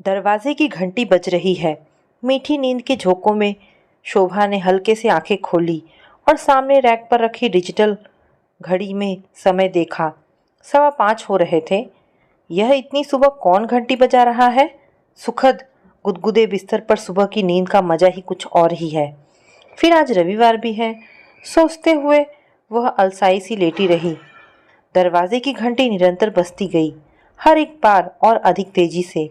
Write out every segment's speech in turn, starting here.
दरवाजे की घंटी बज रही है। मीठी नींद के झोंकों में शोभा ने हल्के से आंखें खोली और सामने रैक पर रखी डिजिटल घड़ी में समय देखा। 5:15 हो रहे थे। यह इतनी सुबह कौन घंटी बजा रहा है? सुखद गुदगुदे बिस्तर पर सुबह की नींद का मजा ही कुछ और ही है। फिर आज रविवार भी है, सोचते हुए वह अलसाई सी लेटी रही। दरवाजे की घंटी निरंतर बजती गई, हर एक बार और अधिक तेजी से।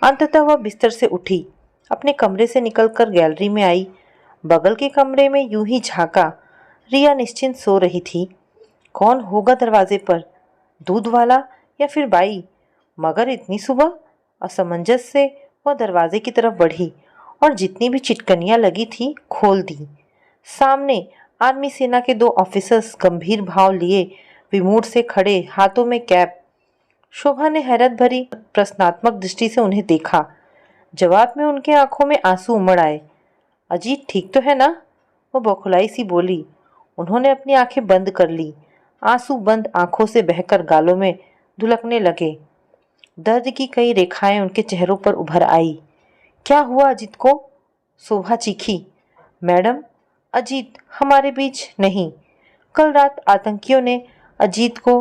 अंततः वह बिस्तर से उठी, अपने कमरे से निकलकर गैलरी में आई। बगल के कमरे में यूं ही झांका, रिया निश्चिंत सो रही थी। कौन होगा दरवाजे पर? दूध वाला या फिर बाई? मगर इतनी सुबह? असमंजस से वह दरवाजे की तरफ बढ़ी और जितनी भी चिटकनियां लगी थी खोल दी। सामने आर्मी सेना के 2 ऑफिसर्स गंभीर भाव लिए विमूढ़ से खड़े, हाथों में कैप। शोभा ने हैरत भरी प्रश्नात्मक दृष्टि से उन्हें देखा। जवाब में उनके आंखों में आंसू उमड़ आए। अजीत ठीक तो है ना? वो बौखलाई सी बोली। उन्होंने अपनी आंखें बंद कर ली। आंसू बंद आंखों से बहकर गालों में धुलकने लगे। दर्द की कई रेखाएं उनके चेहरों पर उभर आई। क्या हुआ अजीत को? शोभा चीखी। मैडम, अजीत हमारे बीच नहीं। कल रात आतंकियों ने अजीत को।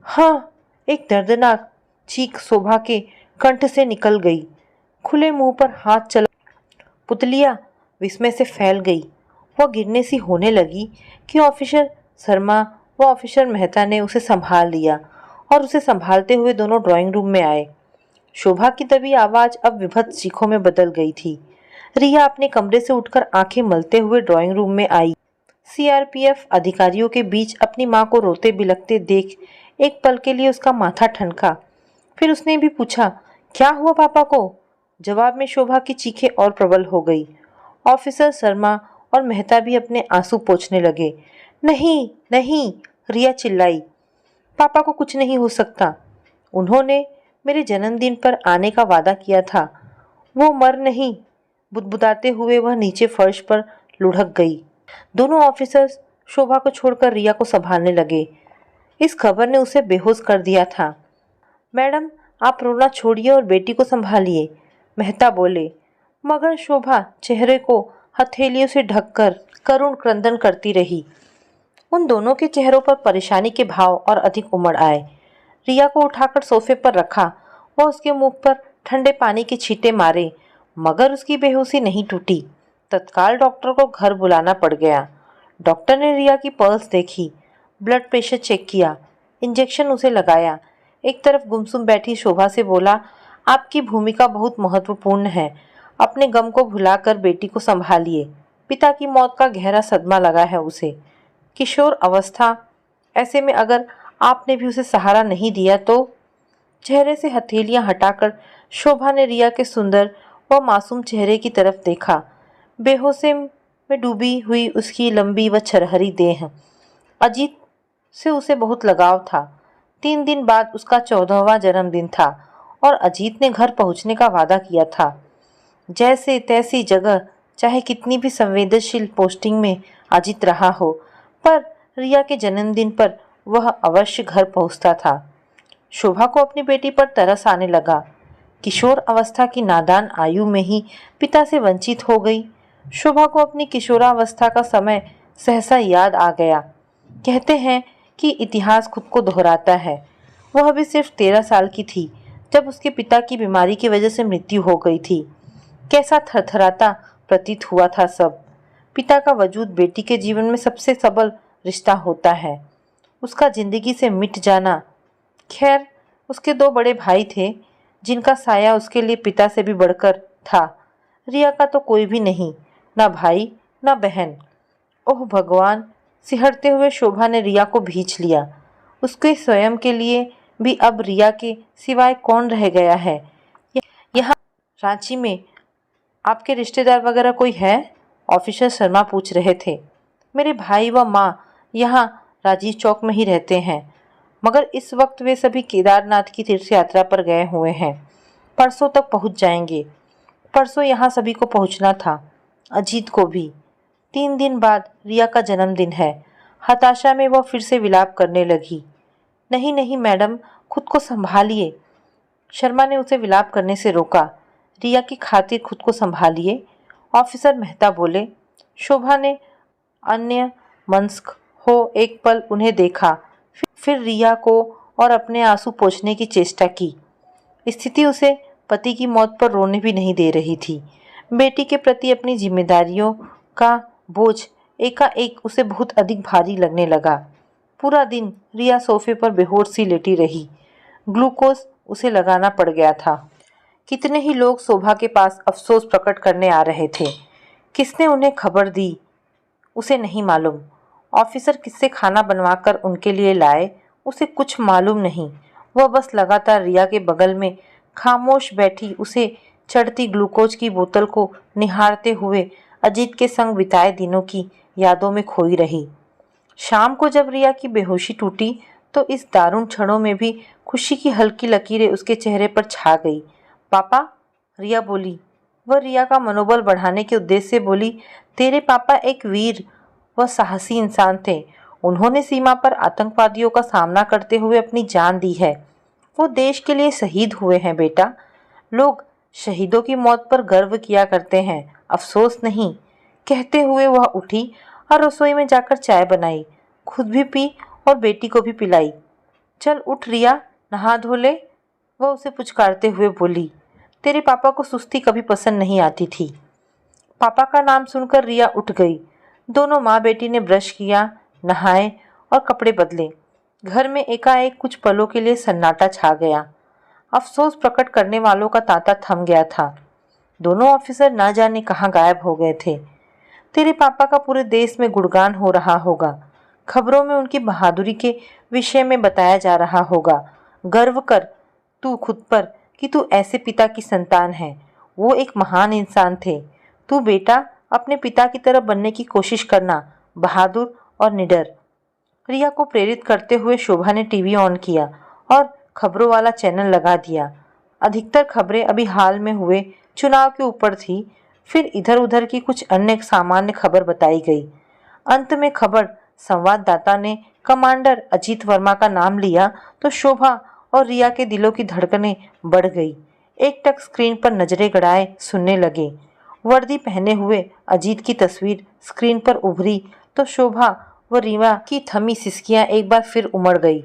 हाँ, एक दर्दनाक चीख शोभा के कंठ से निकल गई। खुले मुंह पर हाथ चला पुतलिया विस्मय से फैल गई। वह गिरने सी होने लगी कि ऑफिसर शर्मा व ऑफिसर मेहता ने उसे संभाल लिया और उसे संभालते हुए दोनों ड्राइंग रूम में आए। शोभा की दबी आवाज अब विभत्स चीखों में बदल गई थी। रिया अपने कमरे से उठकर आंखें मलते हुए ड्राइंग रूम में आई। सीआरपीएफ अधिकारियों के बीच अपनी मां को रोते बिलखते देख एक पल के लिए उसका माथा ठनका। फिर उसने भी पूछा, क्या हुआ पापा को? जवाब में शोभा की चीखें और प्रबल हो गई। ऑफिसर शर्मा और मेहता भी अपने आंसू पोंछने लगे। नहीं नहीं, रिया चिल्लाई। पापा को कुछ नहीं हो सकता। उन्होंने मेरे जन्मदिन पर आने का वादा किया था। वो मर नहीं। बुदबुदाते हुए वह नीचे फर्श पर लुढ़क गई। दोनों ऑफिसर्स शोभा को छोड़कर रिया को संभालने लगे। इस खबर ने उसे बेहोश कर दिया था। मैडम, आप रोना छोड़िए और बेटी को संभालिए, मेहता बोले। मगर शोभा चेहरे को हथेलियों से ढककर करुण क्रंदन करती रही। उन दोनों के चेहरों पर परेशानी के भाव और अधिक उमड़ आए। रिया को उठाकर सोफे पर रखा। वह उसके मुंह पर ठंडे पानी के छींटे मारे, मगर उसकी बेहोशी नहीं टूटी। तत्काल डॉक्टर को घर बुलाना पड़ गया। डॉक्टर ने रिया की पल्स देखी, ब्लड प्रेशर चेक किया, इंजेक्शन उसे लगाया। एक तरफ गुमसुम बैठी शोभा से बोला, आपकी भूमिका बहुत महत्वपूर्ण है। अपने गम को भुलाकर बेटी को संभालिए। पिता की मौत का गहरा सदमा लगा है उसे। किशोर अवस्था, ऐसे में अगर आपने भी उसे सहारा नहीं दिया तो। चेहरे से हथेलियां हटाकर शोभा ने रिया के सुंदर व मासूम चेहरे की तरफ देखा। बेहोशी में डूबी हुई उसकी लंबी व छरहरी देह। अजीत से उसे बहुत लगाव था। 3 दिन बाद उसका 14वां जन्मदिन था और अजीत ने घर पहुंचने का वादा किया था। जैसे तैसी जगह, चाहे कितनी भी संवेदनशील पोस्टिंग में अजीत रहा हो, पर रिया के जन्मदिन पर वह अवश्य घर पहुंचता था। शोभा को अपनी बेटी पर तरस आने लगा। किशोर अवस्था की नादान आयु में ही पिता से वंचित हो गई। शोभा को अपनी किशोरावस्था का समय सहसा याद आ गया। कहते हैं कि इतिहास खुद को दोहराता है। वह भी सिर्फ 13 साल की थी जब उसके पिता की बीमारी की वजह से मृत्यु हो गई थी। कैसा थरथराता प्रतीत हुआ था सब। पिता का वजूद बेटी के जीवन में सबसे सबल रिश्ता होता है। उसका जिंदगी से मिट जाना। खैर, उसके 2 बड़े भाई थे जिनका साया उसके लिए पिता से भी बढ़कर था। रिया का तो कोई भी नहीं, ना भाई ना बहन। ओह भगवान, सिहरते हुए शोभा ने रिया को भींच लिया। उसके स्वयं के लिए भी अब रिया के सिवाय कौन रह गया है? यहाँ रांची में आपके रिश्तेदार वगैरह कोई है? ऑफिसर शर्मा पूछ रहे थे। मेरे भाई व माँ यहाँ राजीव चौक में ही रहते हैं, मगर इस वक्त वे सभी केदारनाथ की तीर्थ यात्रा पर गए हुए हैं। परसों तक पहुँच जाएंगे। परसों यहाँ सभी को पहुँचना था, अजीत को भी। 3 दिन बाद रिया का जन्मदिन है। हताशा में वह फिर से विलाप करने लगी। नहीं नहीं मैडम, खुद को संभालिए। शर्मा ने उसे विलाप करने से रोका। रिया की खातिर खुद को संभालिए, ऑफिसर मेहता बोले। शोभा ने अन्य मनस्क हो एक पल उन्हें देखा, फिर रिया को और अपने आंसू पोंछने की चेष्टा की। स्थिति उसे पति की मौत पर रोने भी नहीं दे रही थी। बेटी के प्रति अपनी जिम्मेदारियों का बोझ एकाएक उसे बहुत अधिक भारी लगने लगा। पूरा दिन रिया सोफे पर बेहोश सी लेटी रही। ग्लूकोज उसे लगाना पड़ गया था। कितने ही लोग शोभा के पास अफसोस प्रकट करने आ रहे थे। किसने उन्हें खबर दी उसे नहीं मालूम। ऑफिसर किससे खाना बनवाकर उनके लिए लाए उसे कुछ मालूम नहीं। वह बस लगातार रिया के बगल में खामोश बैठी उसे चढ़ती ग्लूकोज की बोतल को निहारते हुए अजीत के संग बिताए दिनों की यादों में खोई रही। शाम को जब रिया की बेहोशी टूटी तो इस दारुण क्षणों में भी खुशी की हल्की लकीरें उसके चेहरे पर छा गई। पापा, रिया बोली। वह रिया का मनोबल बढ़ाने के उद्देश्य से बोली, तेरे पापा एक वीर व साहसी इंसान थे। उन्होंने सीमा पर आतंकवादियों का सामना करते हुए अपनी जान दी है। वो देश के लिए शहीद हुए हैं बेटा। लोग शहीदों की मौत पर गर्व किया करते हैं, अफसोस नहीं। कहते हुए वह उठी और रसोई में जाकर चाय बनाई, खुद भी पी और बेटी को भी पिलाई। चल उठ रिया, नहा धो ले, वह उसे पुचकारते हुए बोली। तेरे पापा को सुस्ती कभी पसंद नहीं आती थी। पापा का नाम सुनकर रिया उठ गई। दोनों माँ बेटी ने ब्रश किया, नहाए और कपड़े बदले। घर में एकाएक कुछ पलों के लिए सन्नाटा छा गया। अफसोस प्रकट करने वालों का तांता थम गया था। दोनों ऑफिसर न जाने कहाँ गायब हो गए थे। तेरे पापा का पूरे देश में गुणगान हो रहा होगा। खबरों में उनकी बहादुरी के विषय में बताया जा रहा होगा। गर्व कर तू खुद पर कि तू ऐसे पिता की संतान है। वो एक महान इंसान थे। तू बेटा अपने पिता की तरह बनने की कोशिश करना, बहादुर और निडर। रिया को प्रेरित करते हुए शोभा ने टीवी ऑन किया और खबरों वाला चैनल लगा दिया। अधिकतर खबरें अभी हाल में हुए चुनाव के ऊपर थी। फिर इधर उधर की कुछ अन्य सामान्य खबर बताई गई। अंत में खबर संवाददाता ने कमांडर अजीत वर्मा का नाम लिया तो शोभा और रिया के दिलों की धड़कनें बढ़ गई। एकटक स्क्रीन पर नजरें गड़ाए सुनने लगे। वर्दी पहने हुए अजीत की तस्वीर स्क्रीन पर उभरी तो शोभा व रिया की थमी सिसकियां एक बार फिर उमड़ गई।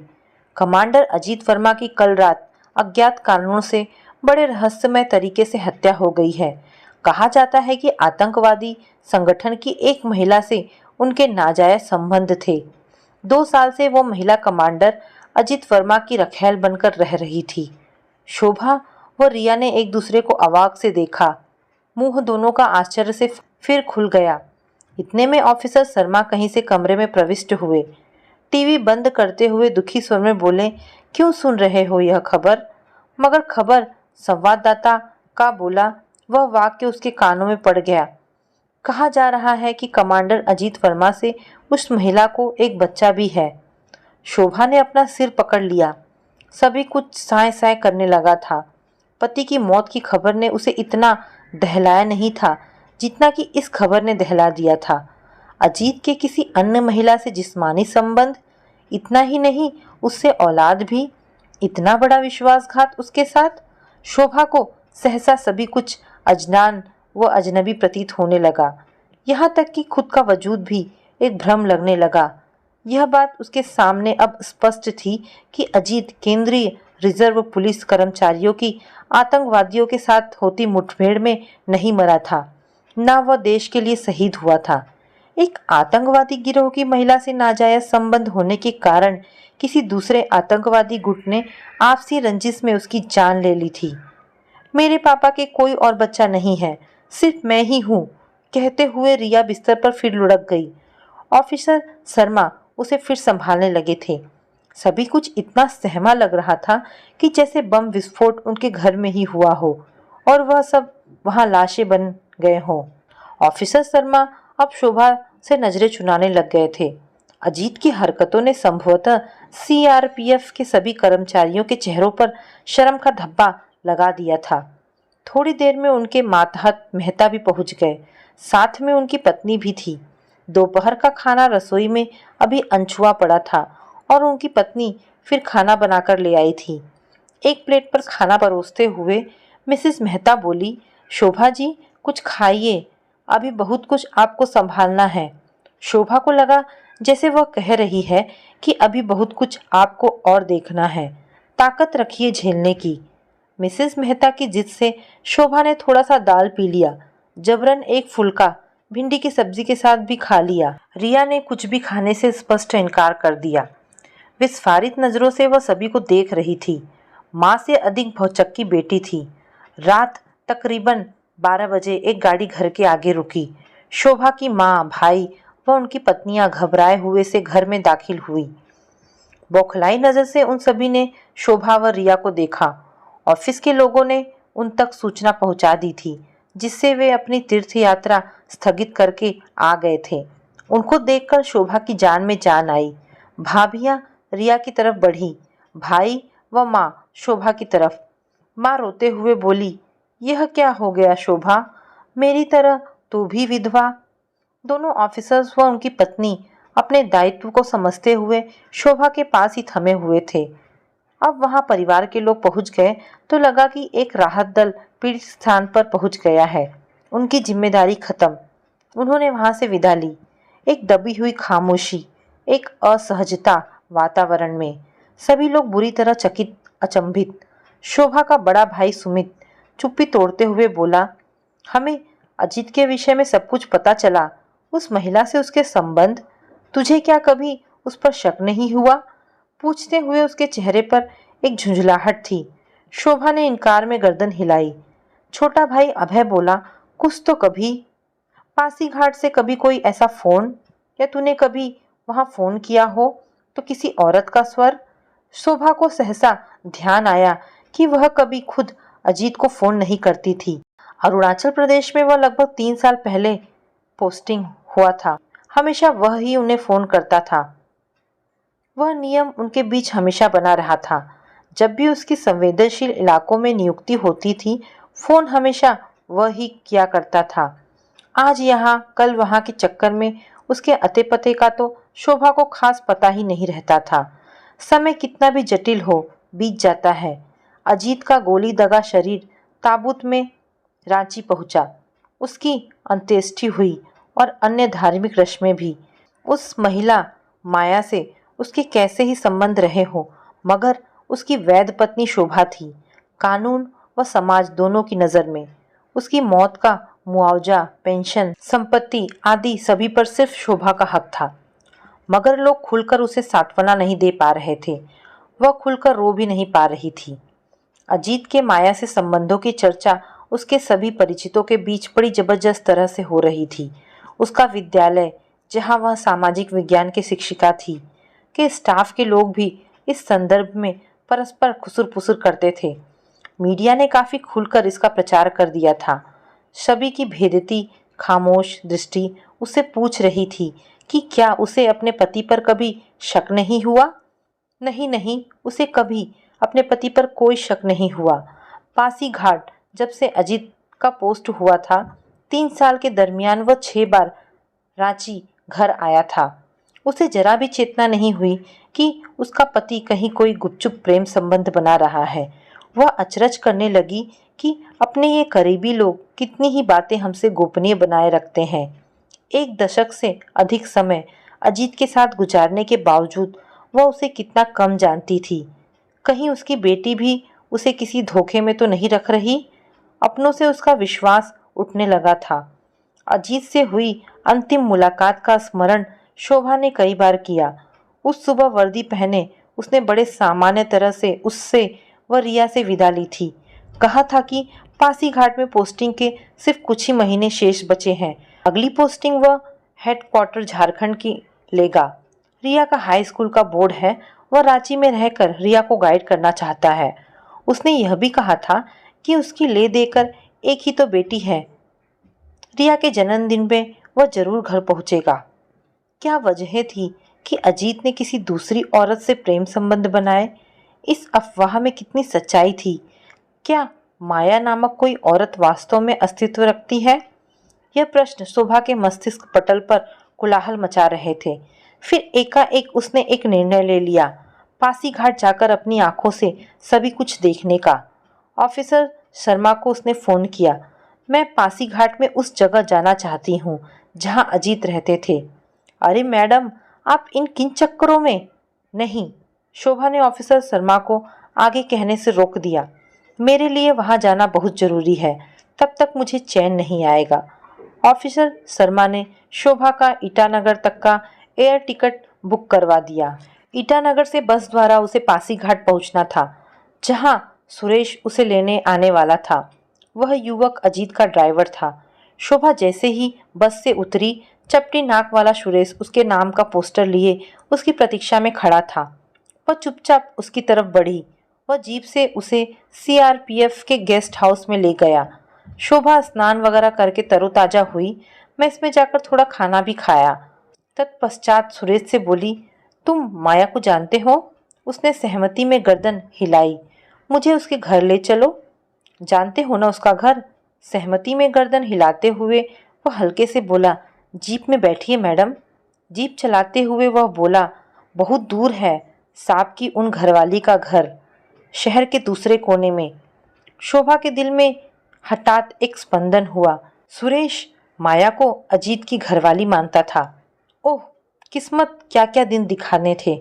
कमांडर अजीत वर्मा की कल रात अज्ञात कारणों से बड़े रहस्यमय तरीके से हत्या हो गई है। कहा जाता है कि आतंकवादी संगठन की एक महिला से उनके नाजायज संबंध थे। 2 साल से वो महिला कमांडर अजीत वर्मा की रखैल बनकर रह रही थी। शोभा व रिया ने एक दूसरे को अवाक से देखा। मुंह दोनों का आश्चर्य से फिर खुल गया। इतने में ऑफिसर शर्मा कहीं से कमरे में प्रविष्ट हुए। टीवी बंद करते हुए दुखी स्वर में बोले, क्यों सुन रहे हो यह खबर? मगर खबर संवाददाता का बोला वह वाक्य उसके कानों में पड़ गया। कहा जा रहा है कि कमांडर अजीत वर्मा से उस महिला को एक बच्चा भी है। शोभा ने अपना सिर पकड़ लिया। सभी कुछ साए साए करने लगा था। पति की मौत की खबर ने उसे इतना दहलाया नहीं था जितना कि इस खबर ने दहला दिया था। अजीत के किसी अन्य महिला से जिस्मानी संबंध, इतना ही नहीं उससे औलाद भी। इतना बड़ा विश्वासघात उसके साथ। शोभा को सहसा सभी कुछ अजनान व अजनबी प्रतीत होने लगा। यहाँ तक कि खुद का वजूद भी एक भ्रम लगने लगा। यह बात उसके सामने अब स्पष्ट थी कि अजीत केंद्रीय रिजर्व पुलिस कर्मचारियों की आतंकवादियों के साथ होती मुठभेड़ में नहीं मरा था, न वह देश के लिए शहीद हुआ था। एक आतंकवादी गिरोह की महिला से नाजायज संबंध होने के कारण किसी दूसरे आतंकवादी गुट ने आपसी रंजिश में उसकी जान ले ली थी। मेरे पापा के कोई और बच्चा नहीं है, सिर्फ मैं ही हूँ, कहते हुए रिया बिस्तर पर फिर लुढ़क गई। ऑफिसर शर्मा उसे फिर संभालने लगे थे। सभी कुछ इतना सहमा लग रहा था कि जैसे बम विस्फोट उनके घर में ही हुआ हो और वह सब वहां लाशें बन गए हों। ऑफिसर शर्मा अब शोभा से नजरें चुनाने लग गए थे। अजीत की हरकतों ने संभवतः सीआरपीएफ के सभी कर्मचारियों के चेहरों पर शर्म का धब्बा लगा दिया था। थोड़ी देर में उनके मातहत मेहता भी पहुंच गए। साथ में उनकी पत्नी भी थी। दोपहर का खाना रसोई में अभी अनछुआ पड़ा था और उनकी पत्नी फिर खाना बनाकर ले आई थी। एक प्लेट पर खाना परोसते हुए मिसेस मेहता बोली, शोभा जी कुछ खाइए, अभी बहुत कुछ आपको संभालना है। शोभा को लगा जैसे वह कह रही है कि अभी बहुत कुछ आपको और देखना है, ताकत रखिए झेलने की। मिसेस मेहता की जिद से शोभा ने थोड़ा सा दाल पी लिया, जबरन एक फुल्का भिंडी की सब्जी के साथ भी खा लिया। रिया ने कुछ भी खाने से स्पष्ट इनकार कर दिया। विस्फारित नजरों से वह सभी को देख रही थी। माँ से अधिक भौचक्की बेटी थी। रात तकरीबन 12 बजे एक गाड़ी घर के आगे रुकी। शोभा की माँ, भाई व उनकी पत्नियां घबराए हुए से घर में दाखिल हुई। बौखलाई नजर से उन सभी ने शोभा व रिया को देखा। ऑफिस के लोगों ने उन तक सूचना पहुंचा दी थी, जिससे वे अपनी तीर्थ यात्रा स्थगित करके आ गए थे। उनको देखकर शोभा की जान में जान आई। भाभियां रिया की तरफ बढ़ी, भाई व माँ शोभा की तरफ। माँ रोते हुए बोली, यह क्या हो गया शोभा, मेरी तरह तू भी विधवा। दोनों ऑफिसर्स व उनकी पत्नी अपने दायित्व को समझते हुए शोभा के पास ही थमे हुए थे। अब वहां परिवार के लोग पहुंच गए तो लगा कि एक राहत दल पीड़ित स्थान पर पहुंच गया है। उनकी जिम्मेदारी खत्म। उन्होंने वहां से विदा ली। एक दबी हुई खामोशी, एक असहजता वातावरण में। सभी लोग बुरी तरह चकित, अचंभित। शोभा का बड़ा भाई सुमित चुप्पी तोड़ते हुए बोला, हमें अजीत के विषय में सब कुछ पता चला। उस महिला से उसके संबंध, तुझे क्या कभी उस पर शक नहीं हुआ? पूछते हुए उसके चेहरे पर एक झुंझलाहट थी। शोभा ने इनकार में गर्दन हिलाई। छोटा भाई अभय बोला, कुछ तो कभी। पासीघाट से कभी कोई ऐसा फोन, या तूने कभी वहां फोन किया हो तो किसी औरत का स्वर? शोभा को सहसा ध्यान आया कि वह कभी खुद अजीत को फोन नहीं करती थी। अरुणाचल प्रदेश में वह लगभग 3 साल पहले पोस्टिंग हुआ था। हमेशा वह ही उन्हें फोन करता था। वह नियम उनके बीच हमेशा बना रहा था। जब भी उसकी संवेदनशील इलाकों में नियुक्ति होती थी, फोन हमेशा वह ही किया करता था। आज यहाँ कल वहाँ के चक्कर में उसके अते पते का तो शोभा को खास पता ही नहीं रहता था। समय कितना भी जटिल हो, बीत जाता है। अजीत का गोली दगा शरीर ताबूत में रांची पहुंचा। उसकी अंत्येष्टि हुई और अन्य धार्मिक रस्में भी। उस महिला माया से उसके कैसे ही संबंध रहे हो, मगर उसकी वैध पत्नी शोभा थी। कानून व समाज दोनों की नज़र में उसकी मौत का मुआवजा, पेंशन, संपत्ति आदि सभी पर सिर्फ शोभा का हक था। मगर लोग खुलकर उसे सांत्वना नहीं दे पा रहे थे। वह खुलकर रो भी नहीं पा रही थी। अजीत के माया से संबंधों की चर्चा उसके सभी परिचितों के बीच बड़ी जबरदस्त तरह से हो रही थी। उसका विद्यालय, जहां वह सामाजिक विज्ञान की शिक्षिका थी, के स्टाफ के लोग भी इस संदर्भ में परस्पर खुसुर-फुसुर करते थे। मीडिया ने काफी खुलकर इसका प्रचार कर दिया था। सभी की भेदती खामोश दृष्टि उससे पूछ रही थी कि क्या उसे अपने पति पर कभी शक नहीं हुआ? नहीं नहीं, उसे कभी अपने पति पर कोई शक नहीं हुआ। पासीघाट जब से अजीत का पोस्ट हुआ था, 3 साल के दरमियान वह 6 बार रांची घर आया था। उसे जरा भी चेतना नहीं हुई कि उसका पति कहीं कोई गुपचुप प्रेम संबंध बना रहा है। वह अचरज करने लगी कि अपने ये करीबी लोग कितनी ही बातें हमसे गोपनीय बनाए रखते हैं। 1 दशक से अधिक समय अजीत के साथ गुजारने के बावजूद वह उसे कितना कम जानती थी। कहीं उसकी बेटी भी उसे किसी धोखे में तो नहीं रख रही? अपनों से उसका विश्वास उठने लगा था। अजीत से हुई अंतिम मुलाकात का स्मरण शोभा ने कई बार किया। उस सुबह वर्दी पहने उसने बड़े सामान्य तरह से उससे व रिया से विदा ली थी। कहा था कि पासीघाट में पोस्टिंग के सिर्फ कुछ ही महीने शेष बचे हैं। अगली पोस्टिंग वह हेडक्वार्टर झारखंड की लेगा। रिया का हाई स्कूल का बोर्ड है। वह रांची में रहकर रिया को गाइड करना चाहता है। उसने यह भी कहा था कि उसकी ले देकर एक ही तो बेटी है। रिया के जन्मदिन में वह जरूर घर पहुंचेगा। क्या वजह थी कि अजीत ने किसी दूसरी औरत से प्रेम संबंध बनाए? इस अफवाह में कितनी सच्चाई थी? क्या माया नामक कोई औरत वास्तव में अस्तित्व रखती है? यह प्रश्न शोभा के मस्तिष्क पटल पर कोलाहल मचा रहे थे। फिर एकाएक उसने एक निर्णय ले लिया, पासीघाट जाकर अपनी आंखों से सभी कुछ देखने का। ऑफिसर शर्मा को उसने फ़ोन किया। मैं पासीघाट में उस जगह जाना चाहती हूँ जहाँ अजीत रहते थे। अरे मैडम, आप इन किन चक्करों में? नहीं, शोभा ने ऑफिसर शर्मा को आगे कहने से रोक दिया। मेरे लिए वहाँ जाना बहुत ज़रूरी है, तब तक मुझे चैन नहीं आएगा। ऑफिसर शर्मा ने शोभा का ईटानगर तक का एयर टिकट बुक करवा दिया। ईटानगर से बस द्वारा उसे पासीघाट पहुंचना था, जहां सुरेश उसे लेने आने वाला था। वह युवक अजीत का ड्राइवर था। शोभा जैसे ही बस से उतरी, चपटी नाक वाला सुरेश उसके नाम का पोस्टर लिए उसकी प्रतीक्षा में खड़ा था। वह चुपचाप उसकी तरफ बढ़ी। वह जीप से उसे सीआरपीएफ के गेस्ट हाउस में ले गया। शोभा स्नान वगैरह करके तरोताजा हुई। मैं इसमें जाकर थोड़ा खाना भी खाया। तत्पश्चात सुरेश से बोली, तुम माया को जानते हो? उसने सहमति में गर्दन हिलाई। मुझे उसके घर ले चलो। जानते हो ना उसका घर? सहमति में गर्दन हिलाते हुए वह हल्के से बोला, जीप में बैठिए मैडम। जीप चलाते हुए वह बोला, बहुत दूर है साहब की उन घरवाली का घर, शहर के दूसरे कोने में। शोभा के दिल में हठात एक स्पंदन हुआ। सुरेश माया को अजीत की घरवाली मानता था। ओह, किस्मत क्या क्या दिन दिखाने थे।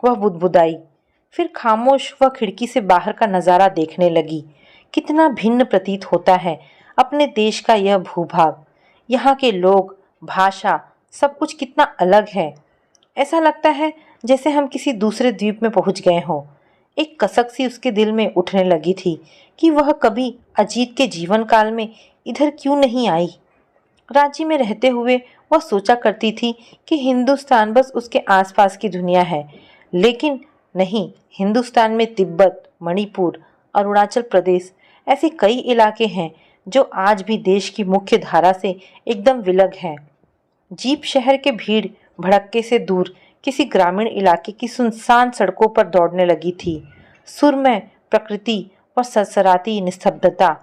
वह बुदबुदाई। फिर खामोश वह खिड़की से बाहर का नज़ारा देखने लगी। कितना भिन्न प्रतीत होता है अपने देश का यह भूभाग। यहाँ के लोग, भाषा, सब कुछ कितना अलग है। ऐसा लगता है जैसे हम किसी दूसरे द्वीप में पहुँच गए हों। एक कसक सी उसके दिल में उठने लगी थी कि वह कभी अजीत के जीवन काल में इधर क्यों नहीं आई। रांची में रहते हुए वह सोचा करती थी कि हिंदुस्तान बस उसके आसपास की दुनिया है, लेकिन नहीं, हिंदुस्तान में तिब्बत, मणिपुर, अरुणाचल प्रदेश ऐसे कई इलाके हैं जो आज भी देश की मुख्य धारा से एकदम विलग हैं। जीप शहर के भीड़ भड़क्के से दूर किसी ग्रामीण इलाके की सुनसान सड़कों पर दौड़ने लगी थी। सुरमय प्रकृति और सरसराती निस्तब्धता।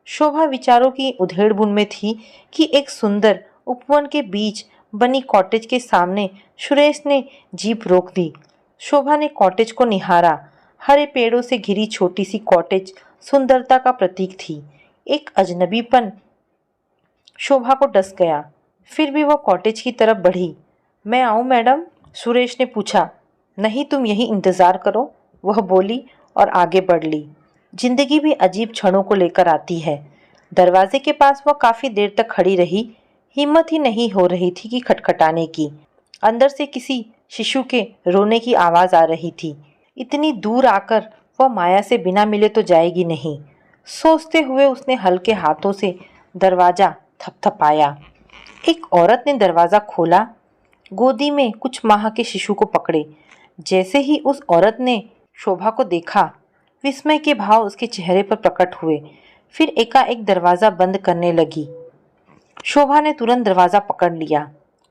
शोभा विचारों की उधेड़बुन में थी कि एक सुंदर उपवन के बीच बनी कॉटेज के सामने सुरेश ने जीप रोक दी। शोभा ने कॉटेज को निहारा। हरे पेड़ों से घिरी छोटी सी कॉटेज सुंदरता का प्रतीक थी। एक अजनबीपन शोभा को डस गया। फिर भी वह कॉटेज की तरफ बढ़ी। मैं आऊँ मैडम? सुरेश ने पूछा। नहीं, तुम यहीं इंतज़ार करो, वह बोली और आगे बढ़ ली। जिंदगी भी अजीब क्षणों को लेकर आती है। दरवाजे के पास वह काफ़ी देर तक खड़ी रही। हिम्मत ही नहीं हो रही थी कि खटखटाने की। अंदर से किसी शिशु के रोने की आवाज़ आ रही थी। इतनी दूर आकर वह माया से बिना मिले तो जाएगी नहीं। सोचते हुए उसने हल्के हाथों से दरवाज़ा थपथपाया। एक औरत ने दरवाज़ा खोला, गोदी में कुछ माह के शिशु को पकड़े। जैसे ही उस औरत ने शोभा को देखा, विस्मय के भाव उसके चेहरे पर प्रकट हुए। फिर एकाएक दरवाज़ा बंद करने लगी। शोभा ने तुरंत दरवाज़ा पकड़ लिया।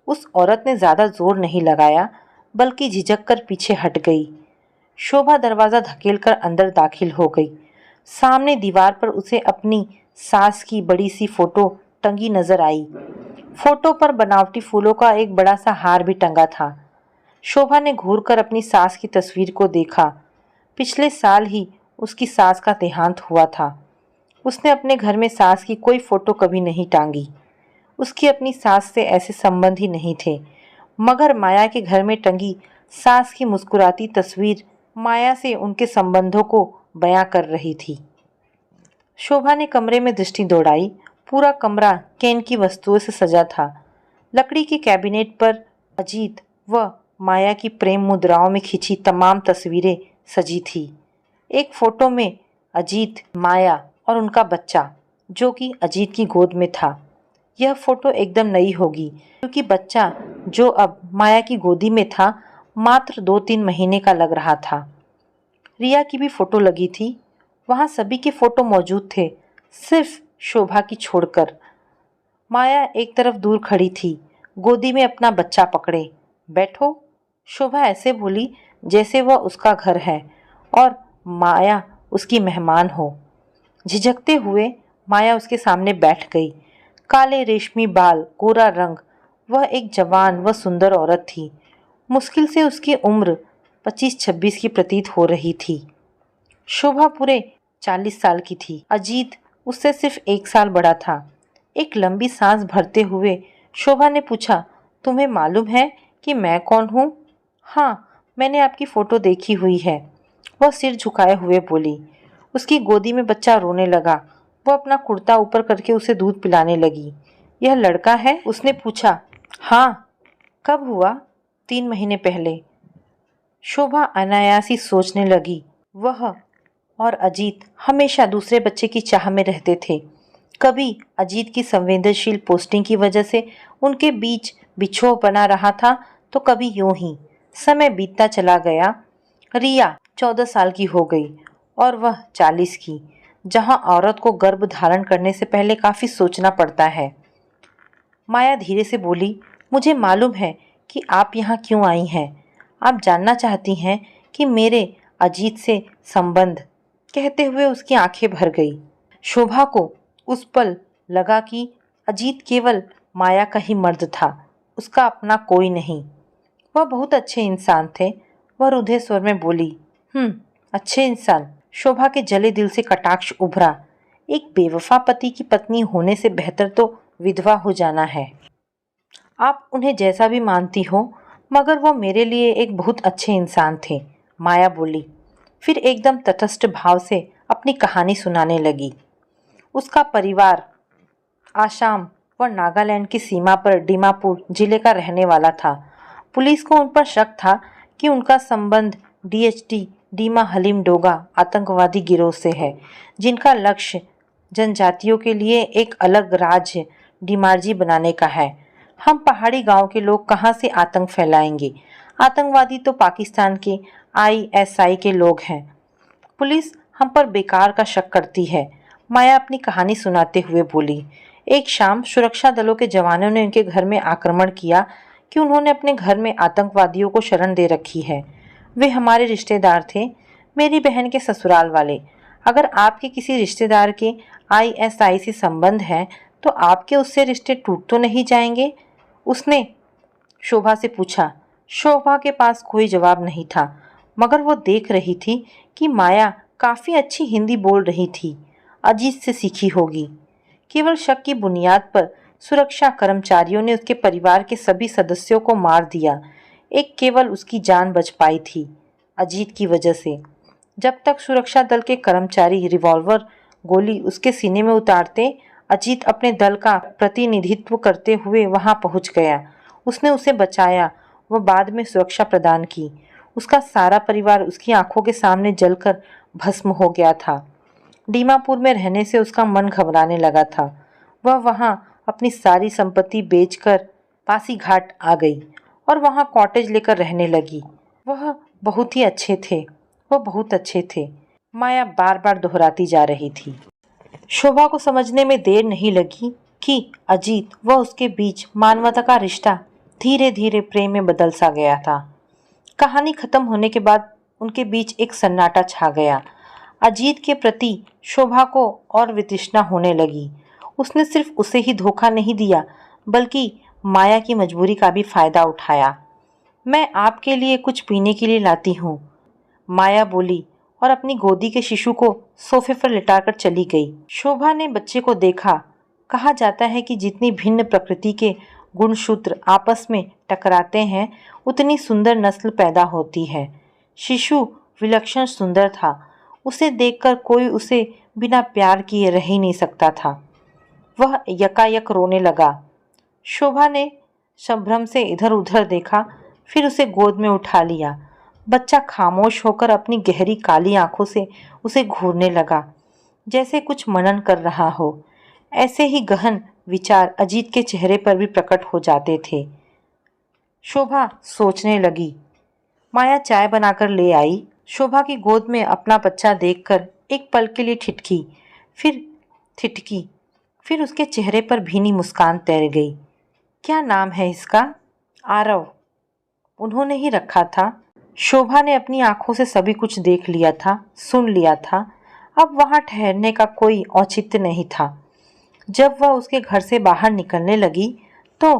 उस औरत ने ज़्यादा जोर नहीं लगाया, बल्कि झिझक कर पीछे हट गई। शोभा दरवाज़ा धकेलकर अंदर दाखिल हो गई। सामने दीवार पर उसे अपनी सास की बड़ी सी फोटो टंगी नजर आई। फोटो पर बनावटी फूलों का एक बड़ा सा हार भी टंगा था। शोभा ने घूरकर अपनी सास की तस्वीर को देखा। पिछले साल ही उसकी सास का देहांत हुआ था। उसने अपने घर में सास की कोई फोटो कभी नहीं टांगी। उसकी अपनी सास से ऐसे संबंध ही नहीं थे, मगर माया के घर में टंगी सास की मुस्कुराती तस्वीर माया से उनके संबंधों को बयां कर रही थी। शोभा ने कमरे में दृष्टि दौड़ाई। पूरा कमरा केन की वस्तुओं से सजा था। लकड़ी के कैबिनेट पर अजीत व माया की प्रेम मुद्राओं में खिंची तमाम तस्वीरें सजी थी। एक फोटो में अजीत, माया और उनका बच्चा, जो कि अजीत की गोद में था। यह फोटो एकदम नई होगी, क्योंकि बच्चा जो अब माया की गोदी में था मात्र 2-3 महीने का लग रहा था। रिया की भी फोटो लगी थी। वहाँ सभी के फोटो मौजूद थे, सिर्फ शोभा की छोड़कर। माया एक तरफ दूर खड़ी थी, गोदी में अपना बच्चा पकड़े। बैठो, शोभा ऐसे बोली जैसे वह उसका घर है और माया उसकी मेहमान हो। झिझकते हुए माया उसके सामने बैठ गई। काले रेशमी बाल, गोरा रंग। वह एक जवान व सुंदर औरत थी। मुश्किल से उसकी उम्र 25-26 की प्रतीत हो रही थी। शोभा पूरे 40 साल की थी। अजीत उससे सिर्फ 1 साल बड़ा था। एक लंबी सांस भरते हुए शोभा ने पूछा, तुम्हें मालूम है कि मैं कौन हूँ? हाँ, मैंने आपकी फ़ोटो देखी हुई है, वह सिर झुकाए हुए बोली। उसकी गोदी में बच्चा रोने लगा। वो अपना कुर्ता ऊपर करके उसे दूध पिलाने लगी। यह लड़का है? उसने पूछा। हाँ। कब हुआ? 3 महीने पहले। शोभा अनायास ही सोचने लगी। वह और अजीत हमेशा दूसरे बच्चे की चाह में रहते थे। कभी अजीत की संवेदनशील पोस्टिंग की वजह से उनके बीच बिछोह बना रहा था, तो कभी यूं ही। समय बीतता चला गया। रिया 14 साल की हो गई और वह 40 की, जहां औरत को गर्भ धारण करने से पहले काफी सोचना पड़ता है। माया धीरे से बोली, मुझे मालूम है कि आप यहाँ क्यों आई हैं। आप जानना चाहती हैं कि मेरे अजीत से संबंध। कहते हुए उसकी आंखें भर गई। शोभा को उस पल लगा कि अजीत केवल माया का ही मर्द था, उसका अपना कोई नहीं। वह बहुत अच्छे इंसान थे। वह रुधे स्वर में बोली, अच्छे इंसान। शोभा के जले दिल से कटाक्ष उभरा। एक बेवफा पति की पत्नी होने से बेहतर तो विधवा हो जाना है। आप उन्हें जैसा भी मानती हो, मगर वो मेरे लिए एक बहुत अच्छे इंसान थे, माया बोली। फिर एकदम तटस्थ भाव से अपनी कहानी सुनाने लगी। उसका परिवार आसाम व नागालैंड की सीमा पर दीमापुर जिले का रहने वाला था। पुलिस को उन पर शक था कि उनका संबंध डीएचटी डीमा हलीम डोगा आतंकवादी गिरोह से है, जिनका लक्ष्य जनजातियों के लिए एक अलग राज्य डिमार्जी बनाने का है। हम पहाड़ी गांव के लोग कहां से आतंक फैलाएंगे? आतंकवादी तो पाकिस्तान के आईएसआई के लोग हैं। पुलिस हम पर बेकार का शक करती है, माया अपनी कहानी सुनाते हुए बोली। एक शाम सुरक्षा दलों के जवानों ने उनके घर में आक्रमण किया कि उन्होंने अपने घर में आतंकवादियों को शरण दे रखी है। वे हमारे रिश्तेदार थे, मेरी बहन के ससुराल वाले। अगर आपके किसी रिश्तेदार के आईएसआई से संबंध है तो आपके उससे रिश्ते टूट तो नहीं जाएंगे? उसने शोभा से पूछा। शोभा के पास कोई जवाब नहीं था, मगर वो देख रही थी कि माया काफी अच्छी हिंदी बोल रही थी। अजीत से सीखी होगी। केवल शक की बुनियाद पर सुरक्षा कर्मचारियों ने उसके परिवार के सभी सदस्यों को मार दिया। एक केवल उसकी जान बच पाई थी, अजीत की वजह से। जब तक सुरक्षा दल के कर्मचारी रिवॉल्वर गोली उसके सीने में उतारते, अजीत अपने दल का प्रतिनिधित्व करते हुए वहां पहुंच गया। उसने उसे बचाया व बाद में सुरक्षा प्रदान की। उसका सारा परिवार उसकी आंखों के सामने जलकर भस्म हो गया था। दीमापुर में रहने से उसका मन घबराने लगा था। वह वहां अपनी सारी संपत्ति बेचकर पासीघाट आ गई और वहां कॉटेज लेकर रहने लगी। वह बहुत ही अच्छे थे, वह बहुत अच्छे थे, माया बार बार दोहराती जा रही थी। शोभा को समझने में देर नहीं लगी कि अजीत व उसके बीच मानवता का रिश्ता धीरे धीरे प्रेम में बदल सा गया था। कहानी खत्म होने के बाद उनके बीच एक सन्नाटा छा गया। अजीत के प्रति शोभा को और वितृष्णा होने लगी। उसने सिर्फ उसे ही धोखा नहीं दिया, बल्कि माया की मजबूरी का भी फायदा उठाया। मैं आपके लिए कुछ पीने के लिए लाती हूँ, माया बोली और अपनी गोदी के शिशु को सोफे पर लिटाकर चली गई। शोभा ने बच्चे को देखा। कहा जाता है कि जितनी भिन्न प्रकृति के गुणसूत्र आपस में टकराते हैं, उतनी सुंदर नस्ल पैदा होती है। शिशु विलक्षण सुंदर था। उसे देखकर कोई उसे बिना प्यार किए रह ही नहीं सकता था। वह यकायक रोने लगा। शोभा ने संभ्रम से इधर उधर देखा, फिर उसे गोद में उठा लिया। बच्चा खामोश होकर अपनी गहरी काली आंखों से उसे घूरने लगा, जैसे कुछ मनन कर रहा हो। ऐसे ही गहन विचार अजीत के चेहरे पर भी प्रकट हो जाते थे। शोभा सोचने लगी। माया चाय बनाकर ले आई। शोभा की गोद में अपना बच्चा देखकर एक पल के लिए ठिठकी, फिर थिठकी, फिर उसके चेहरे पर भीनी मुस्कान तैर गई। क्या नाम है इसका? आरव उन्होंने ही रखा था। शोभा ने अपनी आंखों से सभी कुछ देख लिया था, सुन लिया था। अब वहां ठहरने का कोई औचित्य नहीं था। जब वह उसके घर से बाहर निकलने लगी तो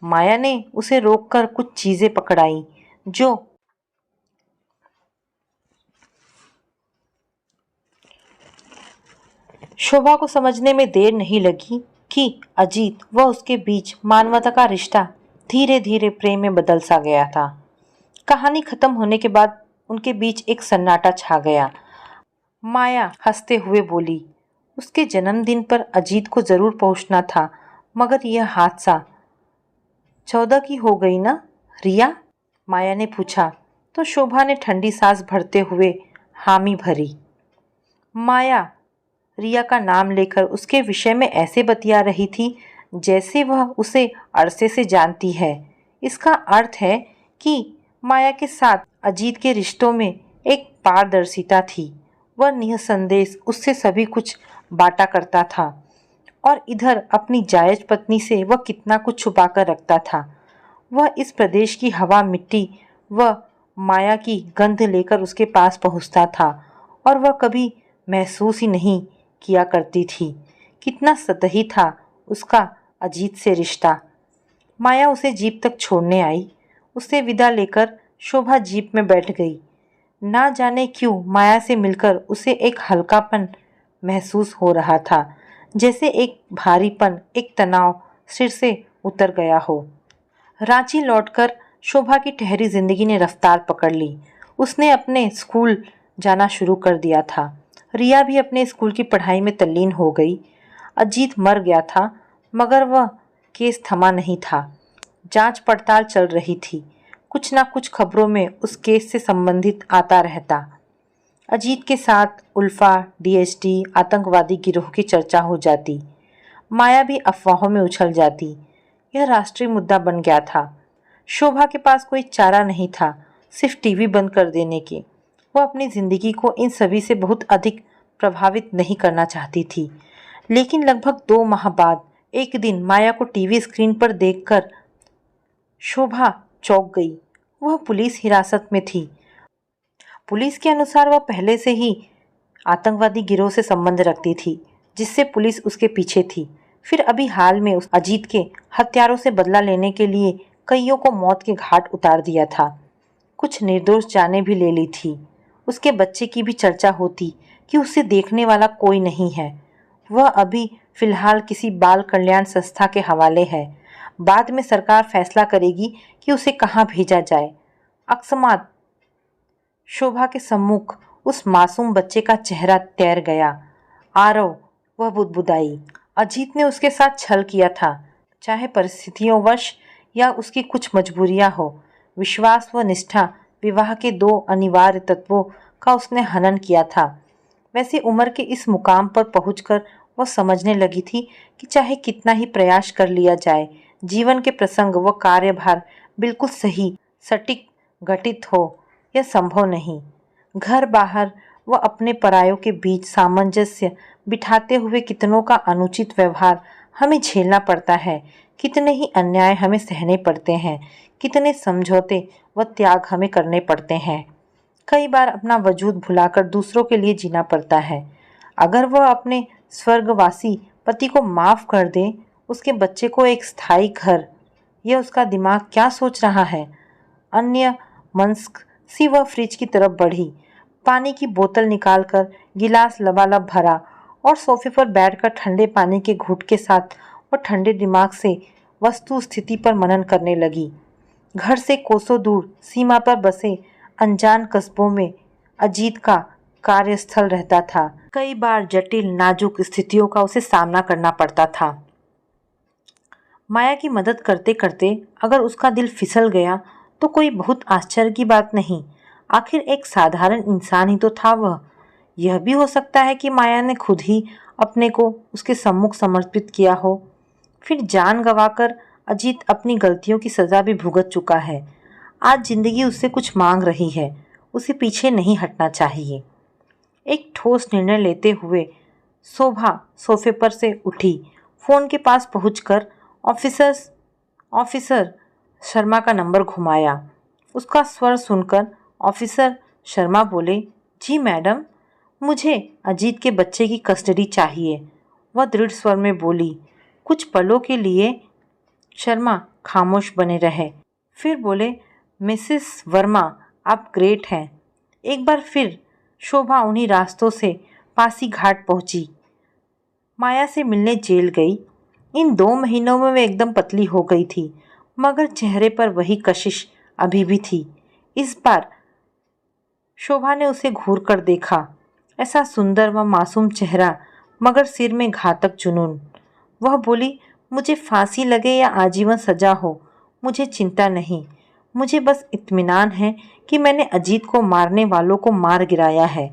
माया ने उसे रोककर कुछ चीजें पकड़ाई जो शोभा को समझने में देर नहीं लगी कि अजीत व उसके बीच मानवता का रिश्ता धीरे धीरे प्रेम में बदल सा गया था। कहानी खत्म होने के बाद उनके बीच एक सन्नाटा छा गया। माया हंसते हुए बोली, उसके जन्मदिन पर अजीत को जरूर पहुंचना था, मगर यह हादसा 14 की हो गई ना रिया? माया ने पूछा तो शोभा ने ठंडी सांस भरते हुए हामी भरी। माया रिया का नाम लेकर उसके विषय में ऐसे बतिया रही थी जैसे वह उसे अरसे से जानती है। इसका अर्थ है कि माया के साथ अजीत के रिश्तों में एक पारदर्शिता थी। वह निसंदेह उससे सभी कुछ बांटा करता था और इधर अपनी जायज पत्नी से वह कितना कुछ छुपा कर रखता था। वह इस प्रदेश की हवा, मिट्टी व माया की गंध लेकर उसके पास पहुंचता था और वह कभी महसूस ही नहीं किया करती थी कितना सतही था उसका अजीत से रिश्ता। माया उसे जीप तक छोड़ने आई। उससे विदा लेकर शोभा जीप में बैठ गई। ना जाने क्यों माया से मिलकर उसे एक हल्कापन महसूस हो रहा था, जैसे एक भारीपन, एक तनाव सिर से उतर गया हो। रांची लौटकर शोभा की ठहरी जिंदगी ने रफ्तार पकड़ ली। उसने अपने स्कूल जाना शुरू कर दिया था। रिया भी अपने स्कूल की पढ़ाई में तल्लीन हो गई। अजीत मर गया था, मगर वह केस थमा नहीं था। जांच पड़ताल चल रही थी। कुछ ना कुछ खबरों में उस केस से संबंधित आता रहता। अजीत के साथ उल्फा, डीएसटी, आतंकवादी गिरोह की चर्चा हो जाती। माया भी अफवाहों में उछल जाती। यह राष्ट्रीय मुद्दा बन गया था। शोभा के पास कोई चारा नहीं था, सिर्फ टीवी बंद कर देने के। वह अपनी जिंदगी को इन सभी से बहुत अधिक प्रभावित नहीं करना चाहती थी। लेकिन लगभग 2 माह बाद एक दिन माया को टीवी स्क्रीन पर देखकर शोभा चौंक गई। वह पुलिस हिरासत में थी। पुलिस के अनुसार वह पहले से ही आतंकवादी गिरोह से संबंध रखती थी, जिससे पुलिस उसके पीछे थी। फिर अभी हाल में उस अजीत के हत्यारों से बदला लेने के लिए कईयों को मौत के घाट उतार दिया था। कुछ निर्दोष जानें भी ले ली थी। उसके बच्चे की भी चर्चा होती कि उसे देखने वाला कोई नहीं है। वह अभी फिलहाल किसी बाल कल्याण संस्था के हवाले है। बाद में सरकार फैसला करेगी कि उसे कहाँ भेजा जाए। अकस्मात शोभा के सम्मुख उस मासूम बच्चे का चेहरा तैर गया। आरव, वह बुदबुदाई। अजीत ने उसके साथ छल किया था, चाहे परिस्थितियों वश या उसकी कुछ मजबूरियां हो। विश्वास व निष्ठा, विवाह के 2 अनिवार्य तत्वों का उसने हनन किया था। वैसे उम्र के इस मुकाम पर पहुंचकर वह समझने लगी थी कि चाहे कितना ही प्रयास कर लिया जाए, जीवन के प्रसंग व कार्यभार बिल्कुल सही, सटीक घटित हो यह संभव नहीं। घर बाहर व अपने परायों के बीच सामंजस्य बिठाते हुए कितनों का अनुचित व्यवहार हमें झेलना पड़ता है, कितने ही अन्याय हमें सहने पड़ते हैं, कितने समझौते व त्याग हमें करने पड़ते हैं। कई बार अपना वजूद भुलाकर दूसरों के लिए जीना पड़ता है। अगर वह अपने स्वर्गवासी पति को माफ कर दे, उसके बच्चे को एक स्थायी घर, यह उसका दिमाग क्या सोच रहा है? अन्य मनस्क सी वह फ्रिज की तरफ बढ़ी, पानी की बोतल निकालकर गिलास लबालब भरा और सोफे पर बैठकर ठंडे पानी के घूंट के साथ वह ठंडे दिमाग से वस्तु स्थिति पर मनन करने लगी। घर से कोसों दूर सीमा पर बसे अनजान कस्बों में अजीत का कार्यस्थल रहता था। कई बार जटिल नाजुक स्थितियों का उसे सामना करना पड़ता था। माया की मदद करते करते अगर उसका दिल फिसल गया तो कोई बहुत आश्चर्य की बात नहीं। आखिर एक साधारण इंसान ही तो था वह। यह भी हो सकता है कि माया ने खुद ही अपने को उसके सम्मुख समर्पित किया हो। फिर जान गंवाकर अजीत अपनी गलतियों की सजा भी भुगत चुका है। आज जिंदगी उससे कुछ मांग रही है, उसे पीछे नहीं हटना चाहिए। एक ठोस निर्णय लेते हुए शोभा सोफे पर से उठी। फोन के पास पहुंचकर ऑफिसर शर्मा का नंबर घुमाया। उसका स्वर सुनकर ऑफिसर शर्मा बोले, जी मैडम, मुझे अजीत के बच्चे की कस्टडी चाहिए। वह दृढ़ स्वर में बोली। कुछ पलों के लिए शर्मा खामोश बने रहे, फिर बोले, मिसेस वर्मा, आप ग्रेट हैं। एक बार फिर शोभा उन्हीं रास्तों से पासी घाट पहुंची। माया से मिलने जेल गई। इन 2 महीनों में वे एकदम पतली हो गई थी, मगर चेहरे पर वही कशिश अभी भी थी। इस बार शोभा ने उसे घूर कर देखा। ऐसा सुंदर व मासूम चेहरा, मगर सिर में घातक जुनून। वह बोली, मुझे फांसी लगे या आजीवन सजा हो, मुझे चिंता नहीं। मुझे बस इत्मीनान है कि मैंने अजीत को मारने वालों को मार गिराया है,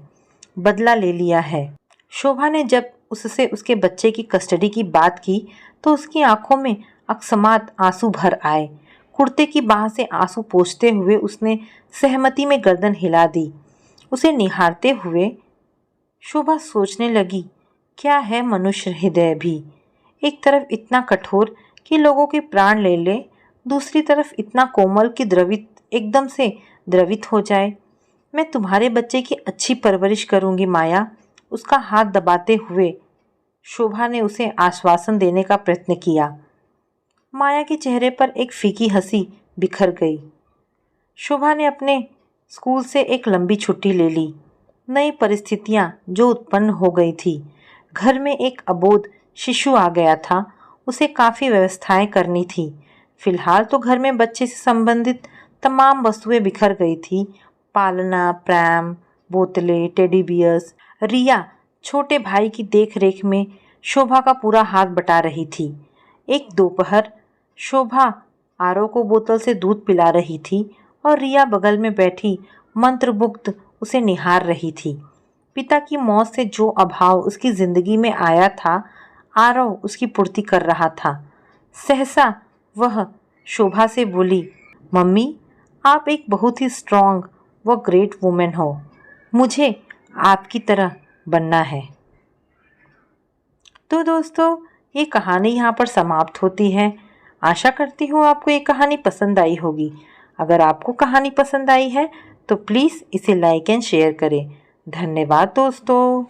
बदला ले लिया है। शोभा ने जब उससे उसके बच्चे की कस्टडी की बात की तो उसकी आंखों में अकस्मात आंसू भर आए। कुर्ते की बाह से आंसू पोंछते हुए उसने सहमति में गर्दन हिला दी। उसे निहारते हुए शोभा सोचने लगी, क्या है मनुष्य हृदय भी। एक तरफ इतना कठोर कि लोगों के प्राण ले ले, दूसरी तरफ इतना कोमल कि द्रवित एकदम से द्रवित हो जाए। मैं तुम्हारे बच्चे की अच्छी परवरिश करूंगी माया, उसका हाथ दबाते हुए शोभा ने उसे आश्वासन देने का प्रयत्न किया। माया के चेहरे पर एक फीकी हंसी बिखर गई। शोभा ने अपने स्कूल से एक लंबी छुट्टी ले ली। नई परिस्थितियां जो उत्पन्न हो गई थी, घर में एक अबोध शिशु आ गया था, उसे काफ़ी व्यवस्थाएं करनी थी। फिलहाल तो घर में बच्चे से संबंधित तमाम वस्तुएं बिखर गई थी। पालना, प्रैम, बोतलें, टेडी बियर्स। रिया छोटे भाई की देख रेख में शोभा का पूरा हाथ बटा रही थी। एक दोपहर शोभा आरव को बोतल से दूध पिला रही थी और रिया बगल में बैठी मंत्रमुग्ध उसे निहार रही थी। पिता की मौत से जो अभाव उसकी जिंदगी में आया था, आरव उसकी पूर्ति कर रहा था। सहसा वह शोभा से बोली, मम्मी, आप एक बहुत ही स्ट्रांग व ग्रेट वुमेन हो, मुझे आपकी तरह बनना है। तो दोस्तों, ये कहानी यहाँ पर समाप्त होती है। आशा करती हूँ आपको ये कहानी पसंद आई होगी। अगर आपको कहानी पसंद आई है तो प्लीज़ इसे लाइक एंड शेयर करें। धन्यवाद दोस्तों।